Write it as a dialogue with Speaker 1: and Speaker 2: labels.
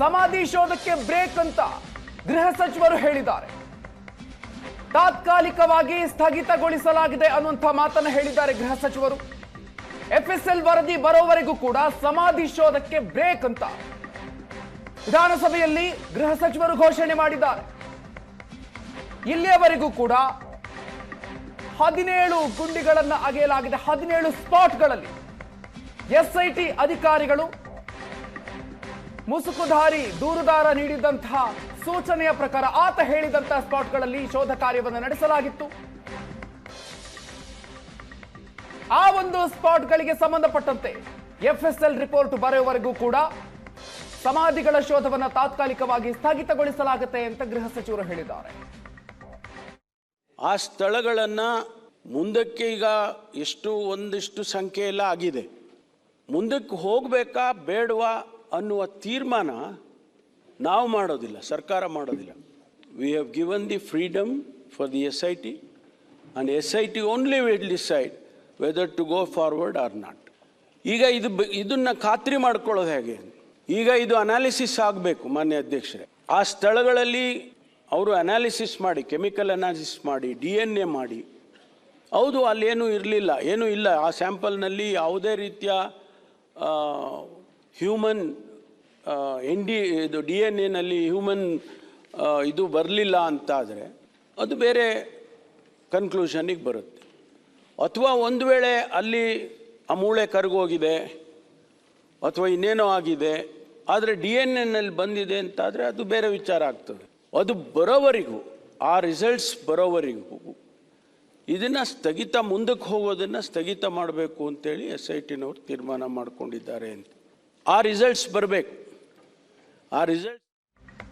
Speaker 1: ಸಮಾಧಿ ಶೋಧಕ್ಕೆ ಬ್ರೇಕ್ ಅಂತ ಗೃಹ ಸಚಿವರು ಹೇಳಿದ್ದಾರೆ. ತಾತ್ಕಾಲಿಕವಾಗಿ ಸ್ಥಗಿತಗೊಳಿಸಲಾಗಿದೆ ಅನ್ನುವಂಥ ಮಾತನ್ನು ಹೇಳಿದ್ದಾರೆ ಗೃಹ ಸಚಿವರು. FSL ವರದಿ ಬರೋವರೆಗೂ ಕೂಡ ಸಮಾಧಿ ಶೋಧಕ್ಕೆ ಬ್ರೇಕ್ ಅಂತ ವಿಧಾನಸಭೆಯಲ್ಲಿ ಗೃಹ ಸಚಿವರು ಘೋಷಣೆ ಮಾಡಿದ್ದಾರೆ. ಇಲ್ಲಿಯವರೆಗೂ ಕೂಡ 17 ಗುಂಡಿಗಳನ್ನು ಅಗೆಯಲಾಗಿದೆ. 17 ಸ್ಪಾಟ್ಗಳಲ್ಲಿ SIT ಅಧಿಕಾರಿಗಳು ಮುಸುಕುಧಾರಿ ದೂರುದಾರ ನೀಡಿದಂತಹ ಸೂಚನೆಯ ಪ್ರಕಾರ ಆತ ಹೇಳಿದಂತಹ ಸ್ಪಾಟ್ಗಳಲ್ಲಿ ಶೋಧ ಕಾರ್ಯವನ್ನು ನಡೆಸಲಾಗಿತ್ತು. ಆ ಒಂದು ಸ್ಪಾಟ್ಗಳಿಗೆ ಸಂಬಂಧಪಟ್ಟಂತೆ FSL ರಿಪೋರ್ಟ್ ಬರೆಯುವವರೆಗೂ ಕೂಡ ಸಮಾಧಿಗಳ ಶೋಧವನ್ನು ತಾತ್ಕಾಲಿಕವಾಗಿ ಸ್ಥಗಿತಗೊಳಿಸಲಾಗುತ್ತೆ ಅಂತ ಗೃಹ ಸಚಿವರು ಹೇಳಿದ್ದಾರೆ.
Speaker 2: ಆ ಸ್ಥಳಗಳನ್ನು ಮುಂದಕ್ಕೆ ಈಗ ಒಂದಿಷ್ಟು ಸಂಖ್ಯೆ ಎಲ್ಲ ಆಗಿದೆ, ಮುಂದಕ್ಕೆ ಹೋಗಬೇಕಾ ಬೇಡವಾ ಅನ್ನುವ ತೀರ್ಮಾನ ನಾವು ಮಾಡೋದಿಲ್ಲ, ಸರ್ಕಾರ ಮಾಡೋದಿಲ್ಲ. We have given the freedom for the SIT and SIT only will decide whether to go forward or not. ಈಗ ಇದನ್ನು ಖಾತ್ರಿ ಮಾಡ್ಕೊಳ್ಳೋದು ಹೇಗೆ? ಈಗ ಇದು ಅನಾಲಿಸಿಸ್ ಆಗಬೇಕು ಮಾನ್ಯ ಅಧ್ಯಕ್ಷರೇ. ಆ ಸ್ಥಳಗಳಲ್ಲಿ ಅವರು ಅನಾಲಿಸಿಸ್ ಮಾಡಿ, ಕೆಮಿಕಲ್ ಅನಾಲಿಸಿಸ್ ಮಾಡಿ, DNA ಮಾಡಿ, ಹೌದು ಅಲ್ಲೇನೂ ಇರಲಿಲ್ಲ, ಏನೂ ಇಲ್ಲ, ಆ ಸ್ಯಾಂಪಲ್ನಲ್ಲಿ ಯಾವುದೇ ರೀತಿಯ ಹ್ಯೂಮನ್ ಇದು DNA ಹ್ಯೂಮನ್ ಇದು ಬರಲಿಲ್ಲ ಅಂತಾದರೆ ಅದು ಬೇರೆ ಕನ್ಕ್ಲೂಷನಿಗೆ ಬರುತ್ತೆ. ಅಥವಾ ಒಂದು ವೇಳೆ ಅಲ್ಲಿ ಆ ಮೂಳೆ ಕರಗೋಗಿದೆ ಅಥವಾ ಇನ್ನೇನೋ ಆಗಿದೆ, ಆದರೆ DNA ಬಂದಿದೆ ಅಂತಾದರೆ ಅದು ಬೇರೆ ವಿಚಾರ ಆಗ್ತದೆ. ಅದು ಬರೋವರೆಗೂ, ಆ ರಿಸಲ್ಟ್ಸ್ ಬರೋವರೆಗೂ ಇದನ್ನು ಮುಂದಕ್ಕೆ ಹೋಗೋದನ್ನು ಸ್ಥಗಿತ ಮಾಡಬೇಕು ಅಂತೇಳಿ SITನವರು ತೀರ್ಮಾನ ಮಾಡಿಕೊಂಡಿದ್ದಾರೆ ಅಂತ. ಆ ರಿಸಲ್ಟ್ಸ್ ಬರಬೇಕು. ಆ ರಿಸಲ್ಟ್ಸ್